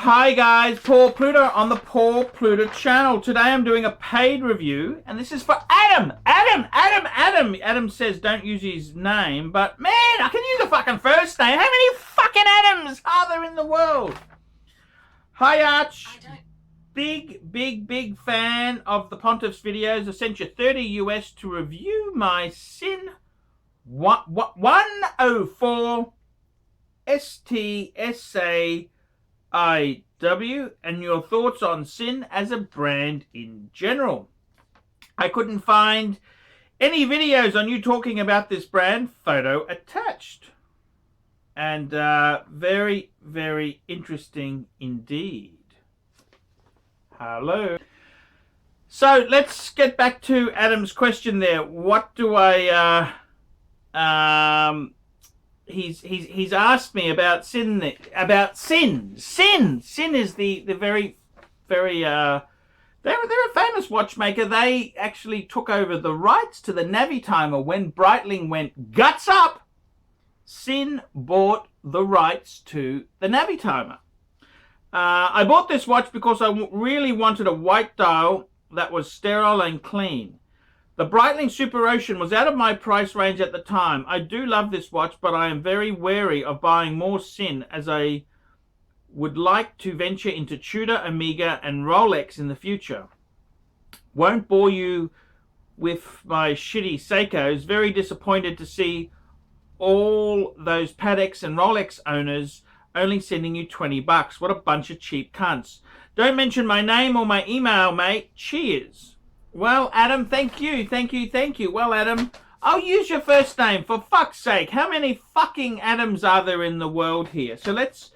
Hi guys, Paul Pluta on the Paul Pluta channel. Today I'm doing a paid review, and this is for Adam. Adam says don't use his name, but man, I can use a fucking first name. How many fucking Adams are there in the world? Hi Arch. Big fan of the Pontiff's videos. I sent you 30 US to review my Sinn 104 STSA IW and your thoughts on Sinn as a brand in general. I couldn't find any videos on you talking about this brand, photo attached. And very interesting indeed. Hello. So let's get back to Adam's question there. What do I He's asked me about Sinn. Sinn is the very they're a famous watchmaker. They actually took over the rights to the Navitimer when Breitling went guts up. Sinn bought the rights to the Navitimer. I bought this watch because I really wanted a white dial that was sterile and clean. The Breitling Super Ocean was out of my price range at the time. I do love this watch, but I am very wary of buying more Sinn, as I would like to venture into Tudor, Omega and Rolex in the future. Won't bore you with my shitty Seikos. Very disappointed to see all those Pateks and Rolex owners only sending you $20. What a bunch of cheap cunts. Don't mention my name or my email, mate. Cheers. Well, Adam, thank you. Well, Adam, I'll use your first name, for fuck's sake. How many fucking Adams are there in the world here? So let's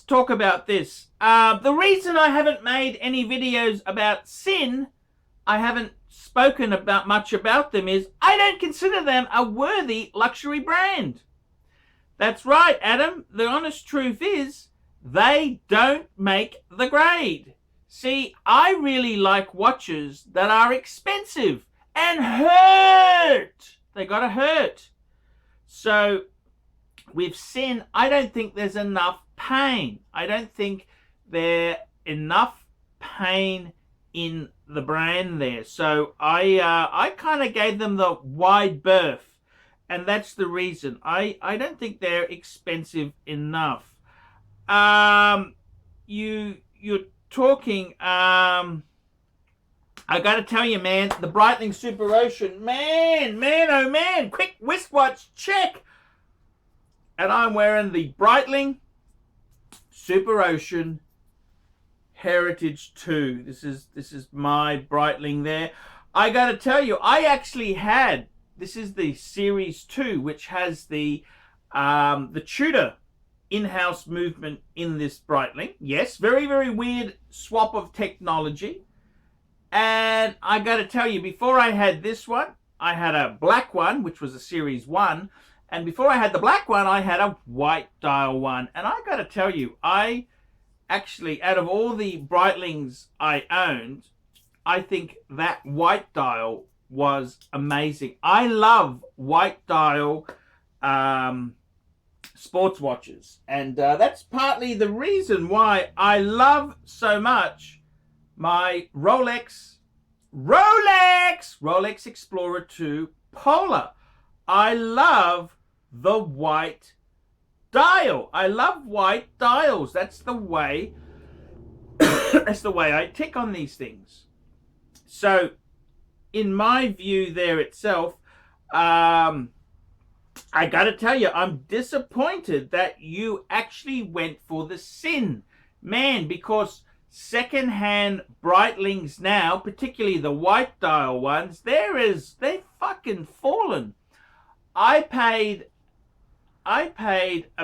talk about this. The reason I haven't made any videos about Sinn, I haven't spoken about much about them, is I don't consider them a worthy luxury brand. That's right, Adam. The honest truth is they don't make the grade. See, I really like watches that are expensive and hurt. They gotta hurt. So with Sinn, I don't think there's enough pain. I don't think there's enough pain in the brand there. So I kind of gave them the wide berth, and that's the reason. I don't think they're expensive enough. You're talking, I gotta tell you, man, the Breitling Super Ocean, man, oh man, quick wristwatch check, and I'm wearing the Breitling Super Ocean Heritage 2. This is my Breitling there. I gotta tell you, I actually had, this is the Series 2, which has the Tudor in-house movement in this Breitling. Yes, very weird swap of technology. And I got to tell you, before I had this one, I had a black one, which was a Series 1. And before I had the black one, I had a white dial one. And I got to tell you, I actually, out of all the Breitlings I owned, I think that white dial was amazing. I love white dial sports watches, and that's partly the reason why I love so much my Rolex Explorer 2 Polar. I love the white dial. I love white dials. That's the way I tick on these things. So in my view there itself, I gotta tell you, I'm disappointed that you actually went for the Sinn, man, because second-hand Breitlings now, particularly the white dial ones, they've fucking fallen. I paid a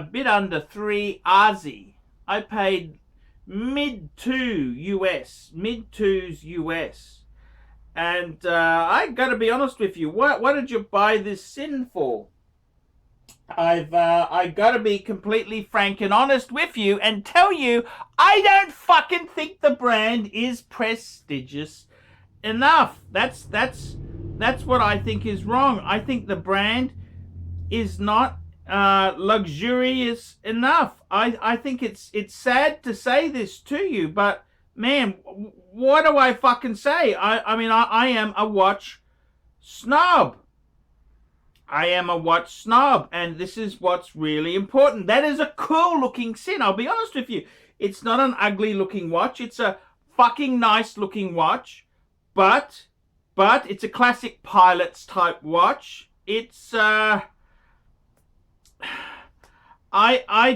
bit under 3 Aussie. I paid mid-2s US. And I gotta be honest with you, what did you buy this Sinn for? I got to be completely frank and honest with you and tell you I don't fucking think the brand is prestigious enough. That's what I think is wrong. I think the brand is not luxurious enough. I think it's sad to say this to you, but man, what do I fucking say? I mean, I am a watch snob. I am a watch snob, and this is what's really important. That is a cool looking Sinn. I'll be honest with you. It's not an ugly looking watch. It's a fucking nice looking watch, but it's a classic pilot's type watch. It's I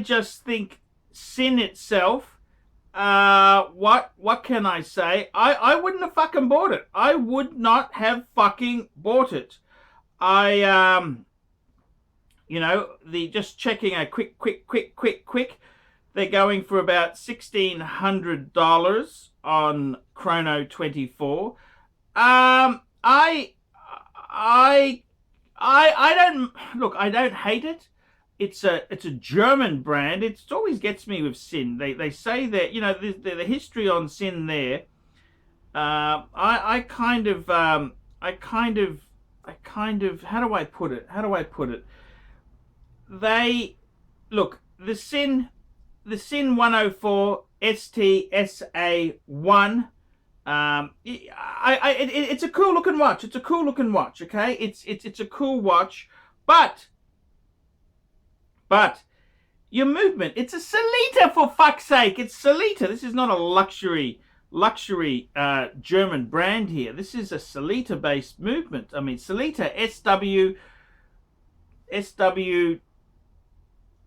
just think Sinn itself, what can I say? I wouldn't have fucking bought it. I would not have fucking bought it. Just checking a quick. They're going for about $1,600 on Chrono 24. I don't look. I don't hate it. It's a German brand. It always gets me with Sinn. They say that the history on Sinn there. I kind of how do I put it? They look the Sinn 104 STSA1. It's a cool looking watch. It's a cool looking watch. Okay, it's a cool watch, but your movement. It's a Sellita, for fuck's sake. It's Sellita. This is not a luxury German brand here. This is a Sellita based movement. I mean, Sellita SW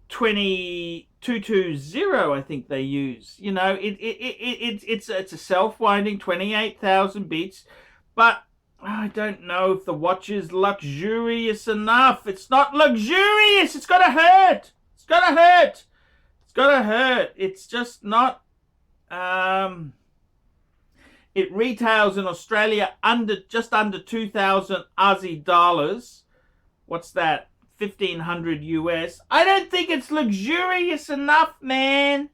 220, I think they use. It's a self-winding 28,000 beats, but I don't know if the watch is luxurious enough. It's not luxurious. It's gotta hurt. It's just not. It retails in Australia just under 2,000 Aussie dollars. What's that? 1,500 US. I don't think it's luxurious enough, man.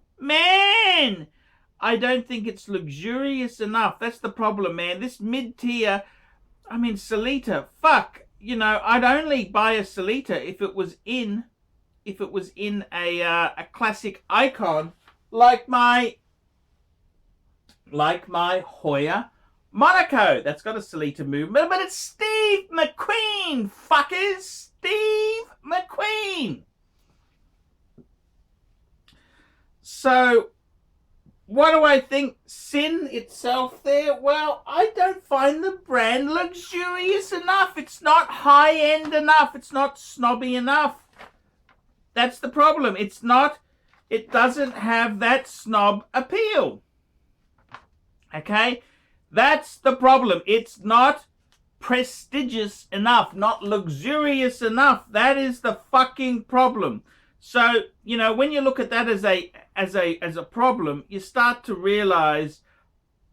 I don't think it's luxurious enough. That's the problem, man. This mid-tier, I mean, Sellita, fuck. I'd only buy a Sellita if it was in a classic icon like my Hoya Monaco. That's got a Sellita movement, but it's Steve McQueen, fuckers. Steve McQueen. So, what do I think? Sinn itself there? Well, I don't find the brand luxurious enough. It's not high-end enough. It's not snobby enough. That's the problem. It doesn't have that snob appeal. Okay? That's the problem. It's not prestigious enough, not luxurious enough. That is the fucking problem. So, when you look at that as a problem, you start to realize,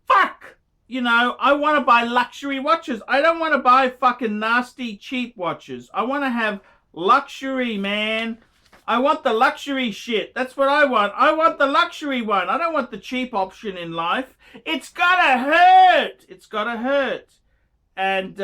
fuck, I want to buy luxury watches. I don't want to buy fucking nasty cheap watches. I want to have luxury, man. I want the luxury shit. That's what I want. I want the luxury one. I don't want the cheap option in life. It's gotta hurt. And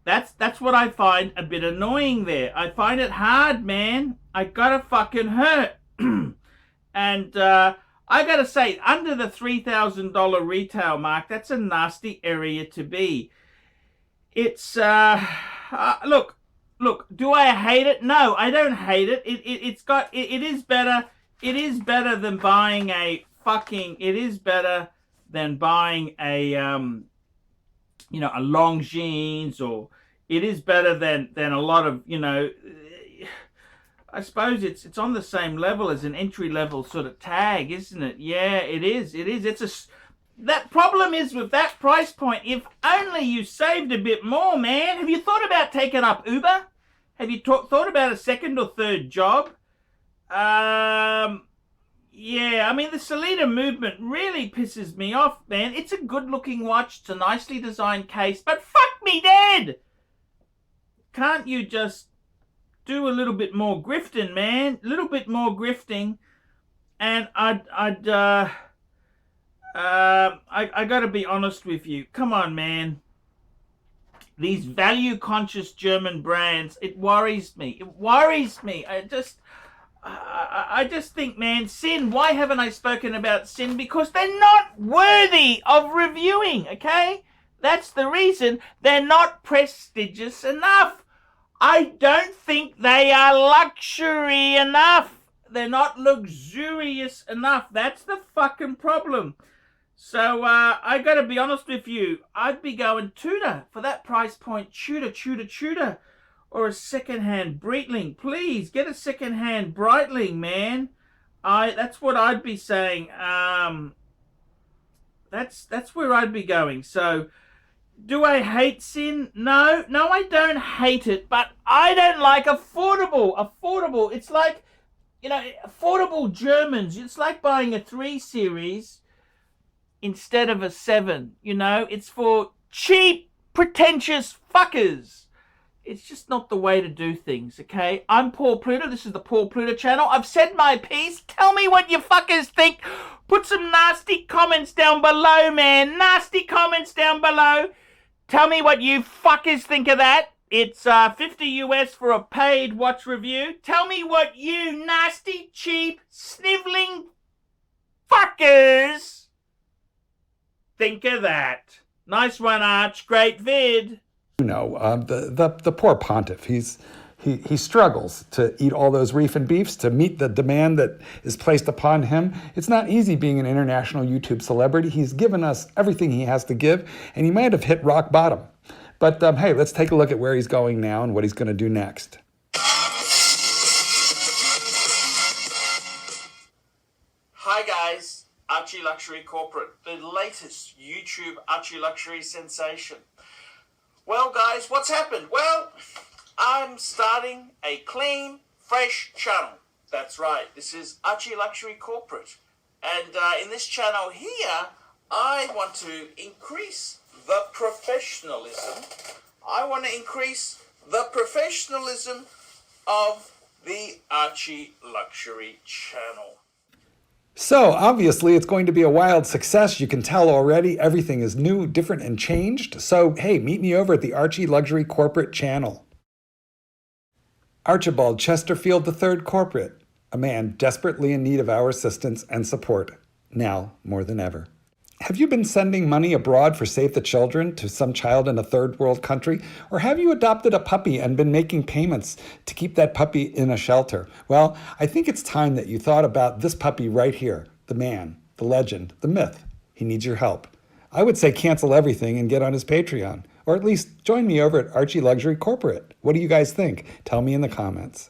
that's what I find a bit annoying there. I find it hard, man. I gotta fucking hurt. And I gotta say, under the $3,000 retail mark, that's a nasty area to be. It's look, do I hate it? No, I don't hate it. It is better. It is better than buying a fucking. It is better than buying a a Longines, or it is better than a lot of I suppose it's on the same level as an entry level sort of tag, isn't it? Yeah, it is. That problem is with that price point. If only you saved a bit more, man. Have you thought about taking up Uber? Have you thought about a second or third job? Yeah, I mean, the Sellita movement really pisses me off, man. It's a good-looking watch. It's a nicely designed case, but fuck me dead! Can't you just do a little bit more grifting, man? A little bit more grifting, and I gotta be honest with you. Come on, man. these value-conscious German brands, it worries me. It worries me. I just think, man, Sinn, why haven't I spoken about Sinn? Because they're not worthy of reviewing, okay? That's the reason. They're not prestigious enough. I don't think they are luxury enough. They're not luxurious enough. That's the fucking problem. So I gotta be honest with you. I'd be going Tudor for that price point. Tudor. Or a second-hand Breitling. Please, get a second-hand Breitling, man. That's what I'd be saying. That's where I'd be going. So, do I hate Sinn? No, I don't hate it, but I don't like affordable. It's like, affordable Germans. It's like buying a 3 Series instead of a 7. It's for cheap, pretentious fuckers. It's just not the way to do things, okay? I'm Paul Pluta. This is the Paul Pluta channel. I've said my piece. Tell me what you fuckers think. Put some nasty comments down below, man. Nasty comments down below. Tell me what you fuckers think of that. It's $50 US for a paid watch review. Tell me what you nasty, cheap, sniveling fuckers think of that. Nice one, Arch. Great vid. The poor pontiff, he struggles to eat all those reef and beefs to meet the demand that is placed upon him. It's not easy being an international YouTube celebrity. He's given us everything he has to give, and he might have hit rock bottom. But hey, let's take a look at where he's going now and what he's going to do next. Hi guys, ArchieLuxury Corporate, the latest YouTube ArchieLuxury sensation. Well, guys, what's happened? Well, I'm starting a clean, fresh channel. That's right. This is ArchieLuxury Corporate. And in this channel here, I want to increase the professionalism. I want to increase the professionalism of the ArchieLuxury channel. So, obviously, it's going to be a wild success. You can tell already everything is new, different, and changed. So, hey, meet me over at the ArchieLuxury Corporate channel. Archibald Chesterfield III Corporate, a man desperately in need of our assistance and support, now more than ever. Have you been sending money abroad for Save the Children to some child in a third world country? Or have you adopted a puppy and been making payments to keep that puppy in a shelter? Well, I think it's time that you thought about this puppy right here. The man, the legend, the myth. He needs your help. I would say cancel everything and get on his Patreon. Or at least join me over at ArchieLuxury Corporate. What do you guys think? Tell me in the comments.